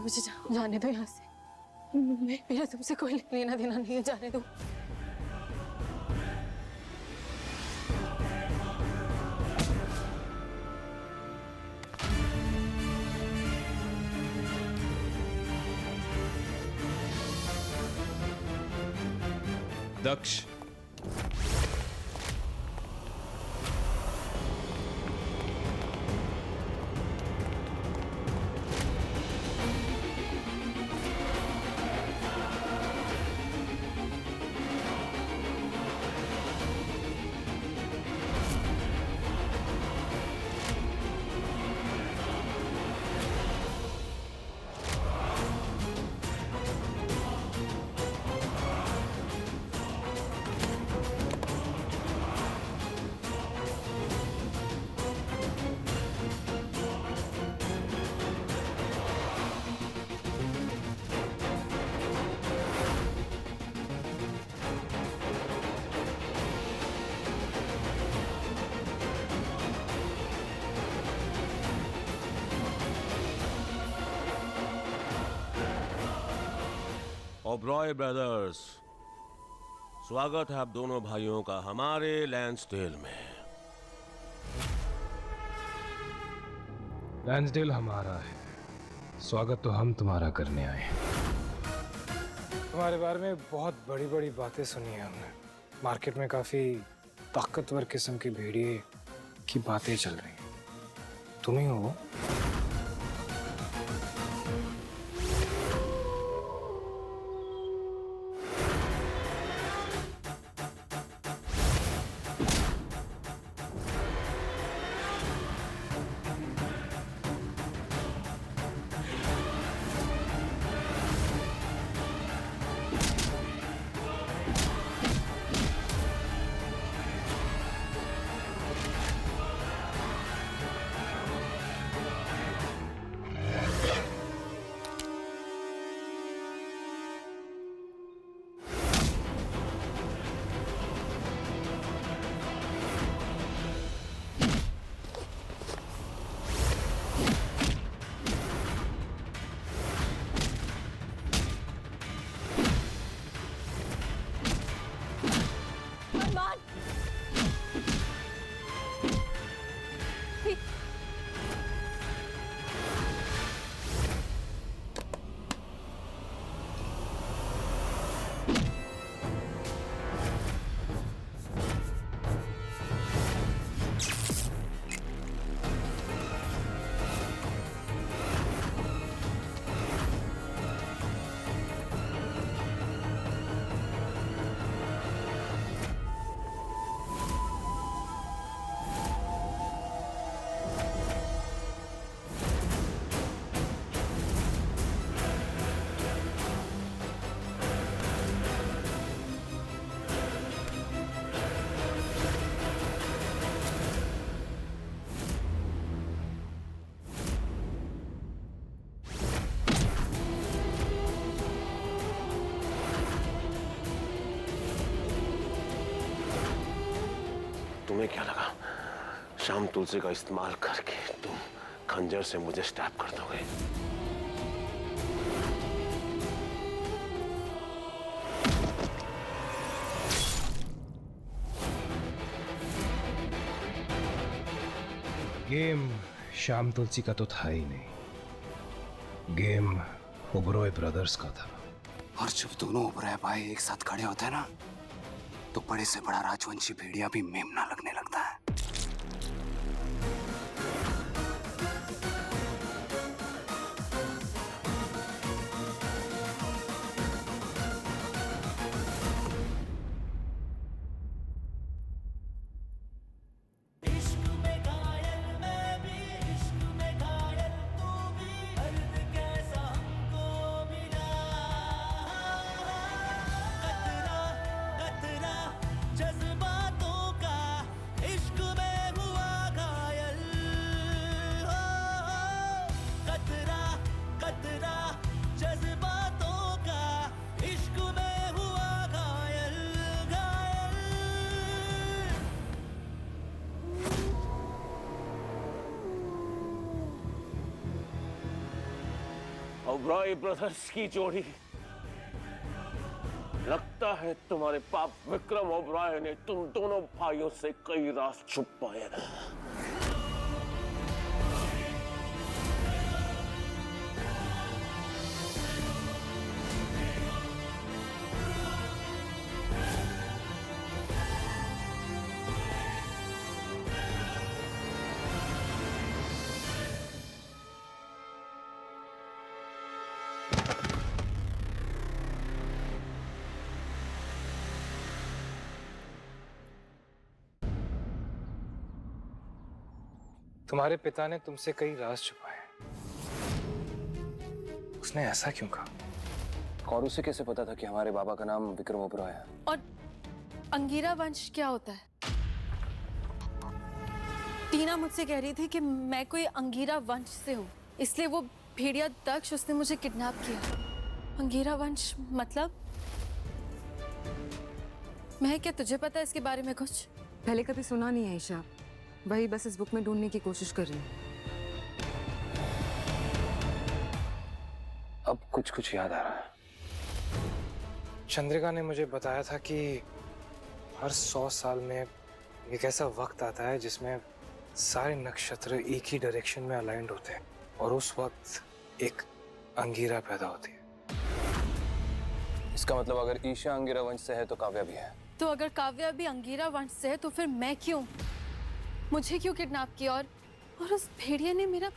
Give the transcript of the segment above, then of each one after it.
मुझे जाने दो यहाँ से। मेरा तुमसे कोई लेना देना नहीं है, जाने दो। दक्ष, ओबरॉय ब्रदर्स, स्वागत है आप दोनों भाइयों का हमारे लैंसडेल में। लैंसडेल हमारा है, स्वागत तो हम तुम्हारा करने आए हैं। तुम्हारे बारे में बहुत बड़ी बड़ी बातें सुनी है हमने। मार्केट में काफी ताकतवर किस्म की भेड़िए की बातें चल रही हैं। तुम ही हो वो? तुम्हें क्या लगा शाम तुलसी का इस्तेमाल करके तुम खंजर से मुझे स्टैप कर दोगे? गेम शाम तुलसी का तो था ही नहीं, गेम ओबरॉय ब्रदर्स का था। और जब दोनों ओबरॉय भाई एक साथ खड़े होते हैं ना, तो बड़े से बड़ा राजवंशी भेड़िया भी मेमना लगने लगता है। ओबरॉय ब्रदर्स की जोड़ी। लगता है तुम्हारे पाप विक्रम ओबरॉय ने तुम दोनों भाइयों से कई राज छुपाए हैं। तुम्हारे पिता ने तुमसे कई राज छुपाए। उसने ऐसा क्यों कहा? और उसे कैसे पता था कि हमारे बाबा का नाम विक्रम ओबरॉय है? और अंगीरा वंश क्या होता है? टीना मुझसे कह रही थी कि मैं कोई अंगीरा वंश से हूँ, इसलिए वो भेड़िया दक्ष उसने मुझे किडनैप किया। अंगीरा वंश मतलब? मैं क्या तुझे पता है इसके बारे में कुछ? पहले कभी सुना नहीं है ईशा, वही बस इस बुक में ढूंढने की कोशिश कर रही हूँ। अब कुछ कुछ याद आ रहा है। चंद्रिका ने मुझे बताया था कि हर 100 साल में एक ऐसा वक्त आता है जिसमें सारे नक्षत्र एक ही डायरेक्शन में अलाइंड होते हैं और उस वक्त एक अंगीरा पैदा होती है। इसका मतलब अगर ईशा अंगिरा वंश से है तो काव्या भी है। तो अगर काव्या भी अंगीरा वंश से है तो फिर मैं क्यों? मुझे क्यों किडनैप किया? और उस भेड़िया ने मेरा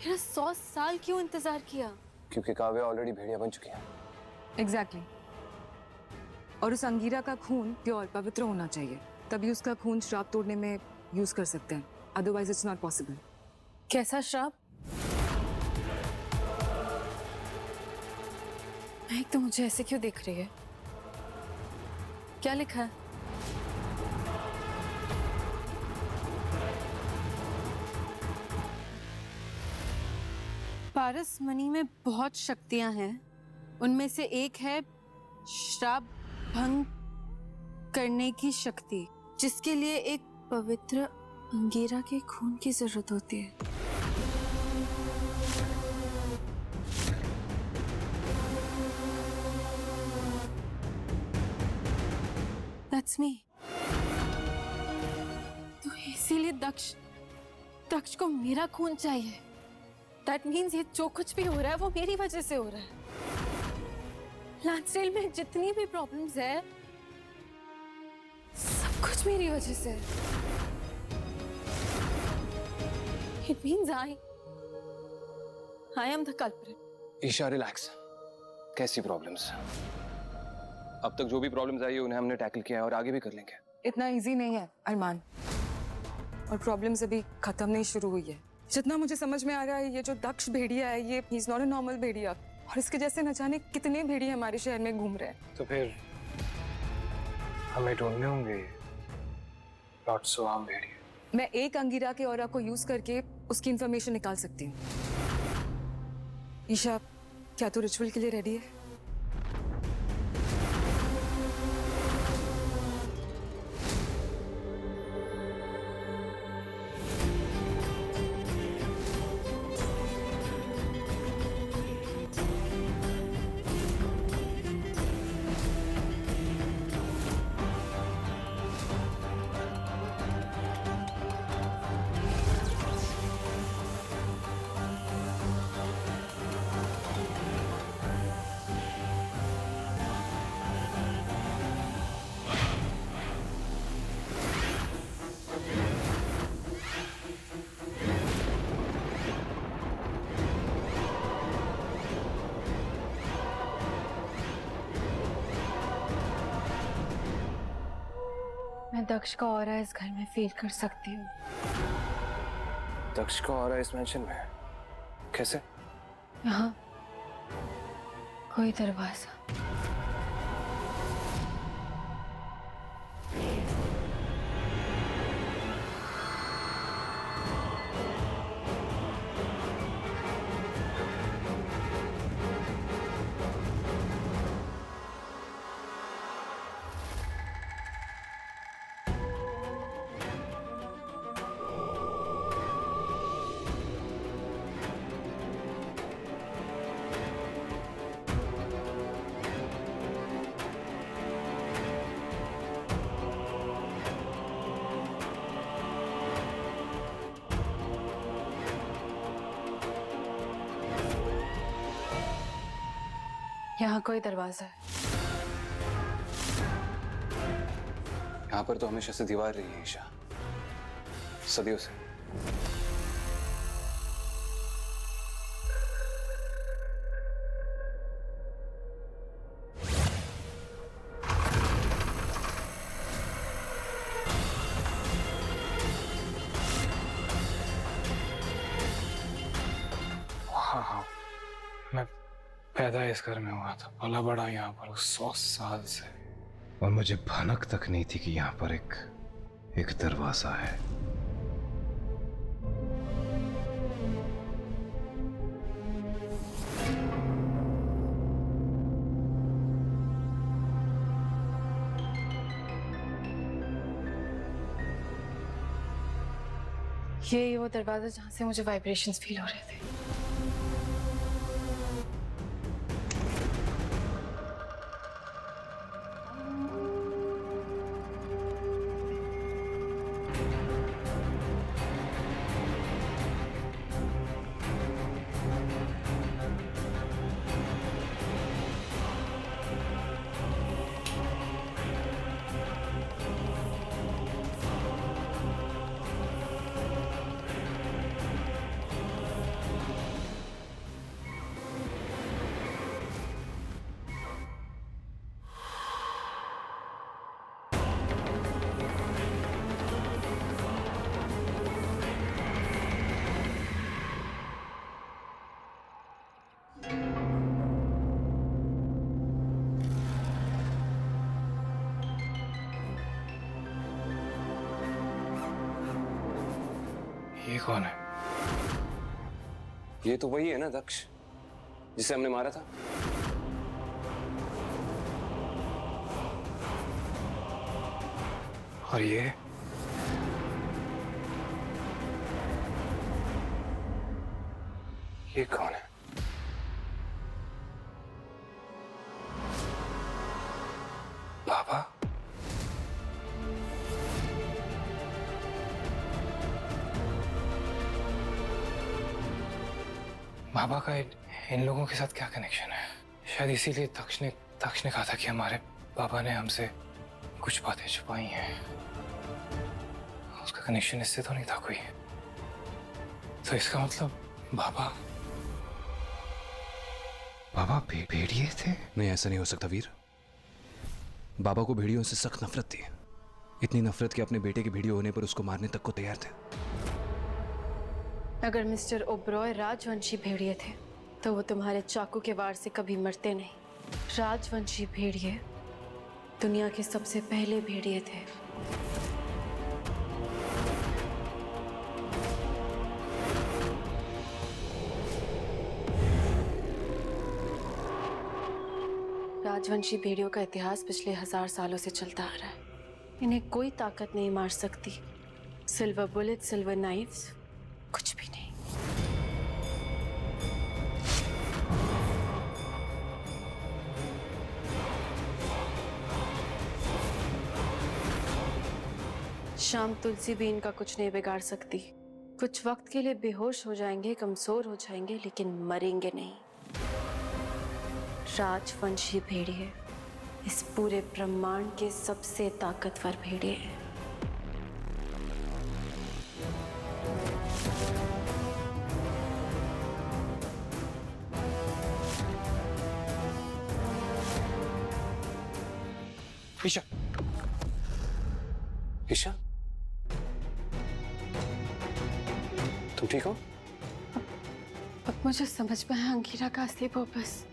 100 साल क्यों इंतजार किया? क्योंकि काव्या ऑलरेडी भेड़िया बन चुकी है। एग्जैक्टली। और उस अंगीरा का खून प्योर पवित्र होना चाहिए, तभी उसका खून श्राप तोड़ने में यूज कर सकते हैं, अदरवाइज इट्स नॉट पॉसिबल। कैसा श्राप? महक तो मुझे ऐसे क्यों देख रही है? क्या लिखा है? पारस मणि में बहुत शक्तियां हैं, उनमें से एक है श्राप भंग करने की शक्ति, जिसके लिए एक पवित्र अंगीरा के खून की जरूरत होती है। That's me. तो इसीलिए दक्ष को मेरा खून चाहिए। That means ये जो कुछ भी हो रहा है वो मेरी वजह से हो रहा है। लैंसडेल में जितनी भी प्रॉब्लम्स है सब कुछ मेरी वजह से है। It means I am the culprit. Isha relax. कैसी प्रॉब्लम्स? अब तक जो भी प्रॉब्लम्स आई है उन्हें हमने टैकल किया है और आगे भी कर लेंगे। इतना इजी नहीं है अरमान, और प्रॉब्लम्स अभी खत्म नहीं शुरू हुई है। जितना मुझे समझ में आ रहा है, ये जो दक्ष भेड़िया है, ये he is not a normal भेड़िया, और इसके जैसे न जाने कितने भेड़िए हमारे शहर में घूम रहे हैं। तो फिर हमें ढूंढने होंगे नॉट सो आम भेड़िए। मैं एक अंगीरा के ऑरा को यूज करके उसकी इंफॉर्मेशन निकाल सकती हूँ। ईशा, क्या तू रिचुअल के लिए रेडी है? मैं दक्ष का ऑरा इस घर में फील कर सकती हूँ। दक्ष का ऑरा इस मेंशन में है? कैसे? यहाँ कोई दरवाजा। यहाँ कोई दरवाजा है। यहाँ पर तो हमेशा से दीवार रही है ईशा, सदियों से। हाँ, मैं पैदा इस घर में हुआ था, पला बड़ा यहाँ पर 100 साल से, और मुझे भनक तक नहीं थी कि यहाँ पर एक दरवाजा है। ये वो दरवाजा जहां से मुझे वाइब्रेशंस फील हो रहे थे। ये कौन है? ये तो वही है ना दक्ष, जिसे हमने मारा था। और ये कौन है? बाबा? बाबा का इन लोगों के साथ क्या कनेक्शन है? शायद इसीलिए दक्ष ने कहा था कि हमारे बाबा ने हमसे कुछ बातें छुपाई हैं। उसका कनेक्शन इससे तो नहीं था कोई। तो इसका मतलब बाबा भेड़िए थे? नहीं, ऐसा नहीं हो सकता वीर। बाबा को भेड़ियों से सख्त नफरत थी, इतनी नफरत कि अपने बेटे के भेड़िए होने पर उसको मारने तक को तैयार थे। अगर मिस्टर ओबरॉय राजवंशी भेड़िए थे तो वो तुम्हारे चाकू के वार से कभी मरते नहीं। राजवंशी भेड़िए दुनिया के सबसे पहले भेड़िए थे। राजवंशी भेड़ियों का इतिहास पिछले 1000 सालों से चलता आ रहा है। इन्हें कोई ताकत नहीं मार सकती। सिल्वर बुलेट, सिल्वर नाइफ्स, कुछ भी नहीं। शाम तुलसी भी इनका कुछ नहीं बिगाड़ सकती। कुछ वक्त के लिए बेहोश हो जाएंगे, कमजोर हो जाएंगे, लेकिन मरेंगे नहीं। राजवंशी भेड़िए इस पूरे ब्रह्मांड के सबसे ताकतवर भेड़िए हैं। ईशा, ईशा, तुम ठीक हो? अब मुझे समझ में आया अंगीरा का असली पर्पस।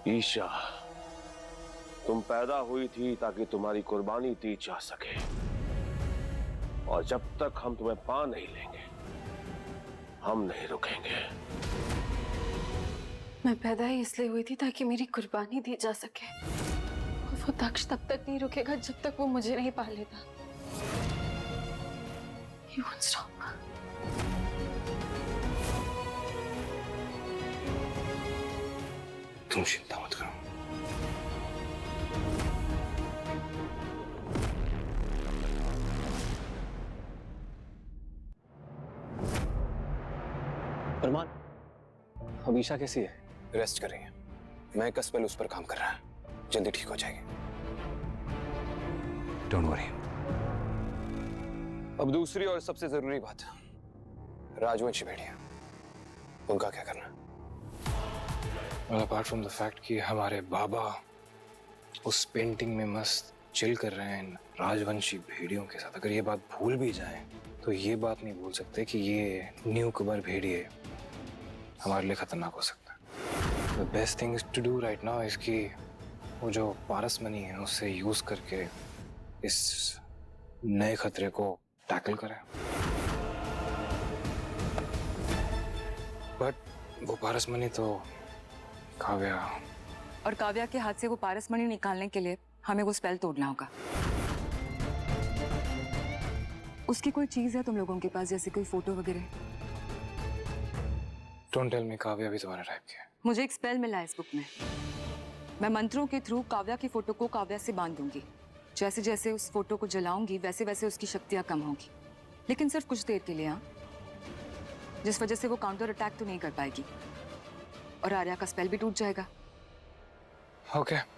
ईशा, तुम पैदा हुई थी ताकि तुम्हारी कुर्बानी दी जा सके, और जब तक हम तुम्हें पा नहीं लेंगे हम नहीं रुकेंगे। मैं पैदा ही इसलिए हुई थी ताकि मेरी कुर्बानी दी जा सके। और वो दक्ष तब तक नहीं रुकेगा जब तक वो मुझे नहीं पा लेगा। He won't stop. तुम चिंता मत करो। अरमान, अमीशा कैसी है? रेस्ट कर रही है। मैं का स्पेल उस पर काम कर रहा है, जल्दी ठीक हो जाएगी। Don't worry. अब दूसरी और सबसे जरूरी बात, राजवंशी भेड़िया, उनका क्या करना? अपार्ट फ्रॉम द फैक्ट कि हमारे बाबा उस पेंटिंग में मस्त चिल कर रहे हैं राजवंशी भेड़ियों के साथ, अगर ये बात भूल भी जाए तो ये बात नहीं भूल सकते कि ये न्यू कबर भेड़िए हमारे लिए खतरनाक हो सकता है। The best thing to do right now is कि वो जो पारस मनी है उससे यूज करके इस नए खतरे को टैकल करें। बट वो पारस मनी तो काव्या, और काव्या के हाथ से वो पारसमणि निकालने के लिए हमें वो स्पेल तोड़ना होगा। उसकी कोई चीज है तुम लोगों के पास, जैसे कोई फोटो वगैरह? डोंट टेल मी काव्या भी तुम्हारा टाइप की है। मुझे एक स्पेल मिला है इस बुक में। मैं मंत्रों के थ्रू काव्या की फोटो को काव्या से बांध दूंगी। जैसे जैसे उस फोटो को जलाऊंगी वैसे वैसे उसकी शक्तियां कम होगी, लेकिन सिर्फ कुछ देर के लिए। हाँ, जिस वजह से वो काउंटर अटैक तो नहीं कर पाएगी और आर्या का स्पेल भी टूट जाएगा। ओके।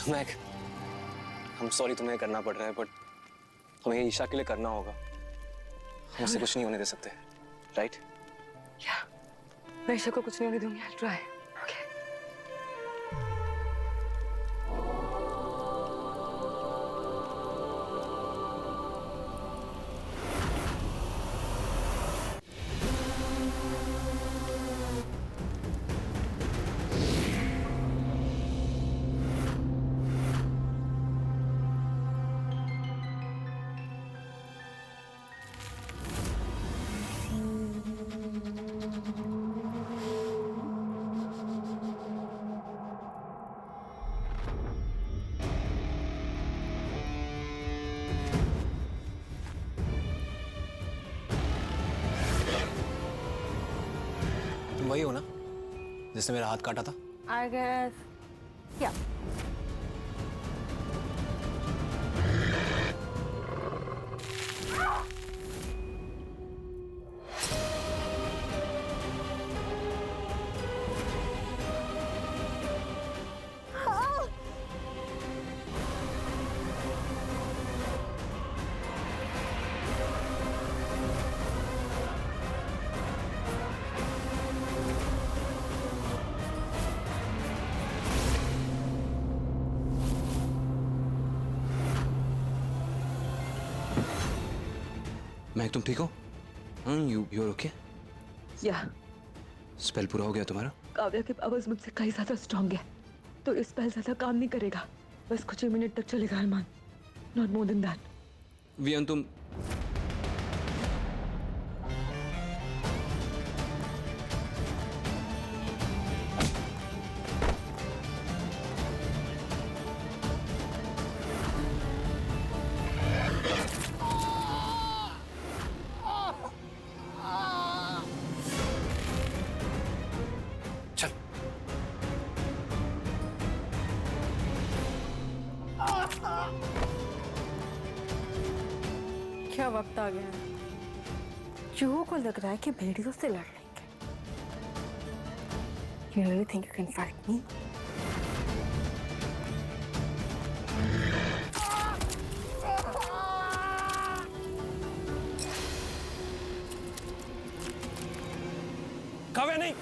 मैक, हम सॉरी, तुम्हें करना पड़ रहा है, बट हमें ईशा के लिए करना होगा। हम उसे कुछ नहीं होने दे सकते, राइट? या मैं ईशा को कुछ नहीं होने दूंगी। I'll try. Okay. तुम वही हो ना जिसने मेरा हाथ काटा था? I guess, yeah. मैक, तुम ठीक हो? You okay? या स्पेल पूरा हो गया तुम्हारा? काव्या के पावर्स मुझसे कहीं ज्यादा स्ट्रांग है, तो इस स्पेल ज्यादा काम नहीं करेगा। बस कुछ ही मिनट तक चलेगा Armaan, not more than that. वियन, तुम चल। क्या वक्त आ गया है? चूहों को लग रहा है कि भेड़ियों से लड़ लेंगे। You really think you can fight me? Kavya नहीं।